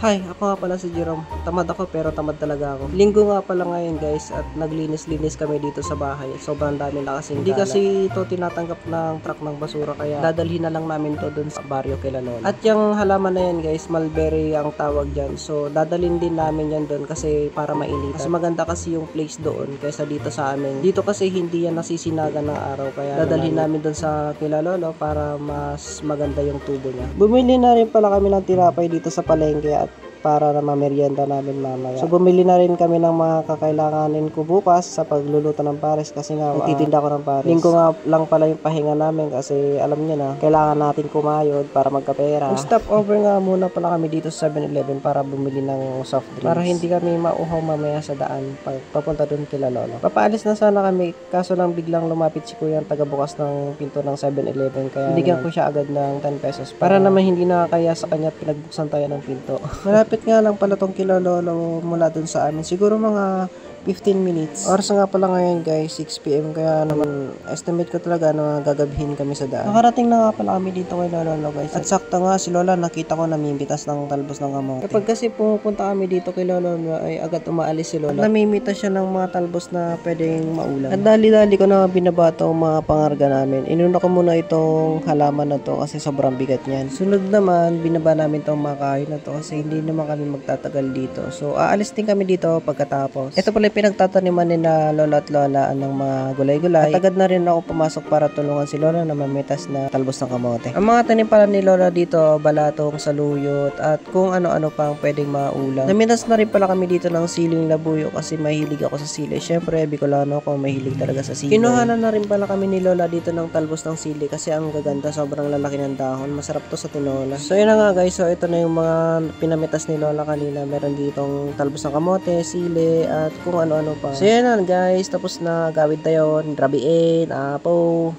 Hi, ako nga pala si Jerome. Tamad ako pero tamad talaga ako. Linggo nga pala ngayon guys at naglinis-linis kami dito sa bahay. Sobrang dami na kasing Hindi kasi ito tinatanggap ng truck ng basura kaya dadalhin na lang namin to dun sa baryo kila Lola. At yung halaman na yan guys, mulberry ang tawag dyan. So dadalhin din namin yan dun kasi para mainit. Mas maganda kasi yung place doon kaysa dito sa amin. Dito kasi hindi yan nasisinagan ng araw kaya dadalhin namin dun sa kila Lolo para mas maganda yung tubo niya. Bumili na rin pala kami ng tinapay dito sa palengke at para na mamerienda namin mamaya. So bumili na rin kami ng mga kakailanganin ko bukas sa pagluluto ng pares kasi nga magtitinda ko ng pares. Linggo nga lang pala yung pahinga namin kasi alam niyo na kailangan natin kumayod para magkapera. Stop over nga muna pala kami dito sa 7-Eleven para bumili ng soft drinks. Para hindi kami mauhaw mamaya sa daan pag papunta dun kila Lolo. Papaalis na sana kami kaso lang biglang lumapit si kuya ang tagabukas ng pinto ng 7-Eleven kaya binigyan ko siya agad ng 10 pesos para naman hindi nakakaya sa kanya at pinagbuksan tayo ng pinto. Malapit nga lang pala tong kila Lolo mula dun sa amin. Siguro mga 15 minutes. Oras nga pala ngayon guys, 6 PM kaya naman estimate ko talaga na gagabihin kami sa daan. Nakarating na nga pala kami dito kay Lolo guys. At sakto nga si Lola nakita ko namimitas ng talbos ng kamote. Kapag kasi pumupunta kami dito kay Lolo ay agad umaalis si Lola. Namimitas siya ng mga talbos na pwedeng maulam. At dali-dali ko na binabato ang mga pangarga namin. Inuna ko muna itong halaman na to kasi sobrang bigat niyan. Sunod naman binaba namin tong mga kahoy na to kasi hindi naman kami magtatagal dito. So aalis din kami dito pagkatapos. Ito pala pinagtataniman ni na Lola at Lola ng mga gulay-gulay. At agad na rin ako pumasok para tulungan si Lola na mamitas na talbos ng kamote. Ang mga tanim pala ni Lola dito, balatong, saluyot, at kung ano-ano pang pwedeng maulam. Namitas na rin pala kami dito ng siling labuyo kasi mahilig ako sa sili. Syempre, Bicolano ako, mahilig talaga sa sili. Kinuhanan na rin pala kami ni Lola dito ng talbos ng sili kasi ang gaganda, sobrang lalaki ng dahon. Masarap to sa tinola. So yun na nga guys, so ito na yung mga pinamitas ni Lola kanina. Meron ditong talbos ng kamote, sili, at kung ano-ano pa. So yan na guys, tapos na gawid tayo, rabiin, apo.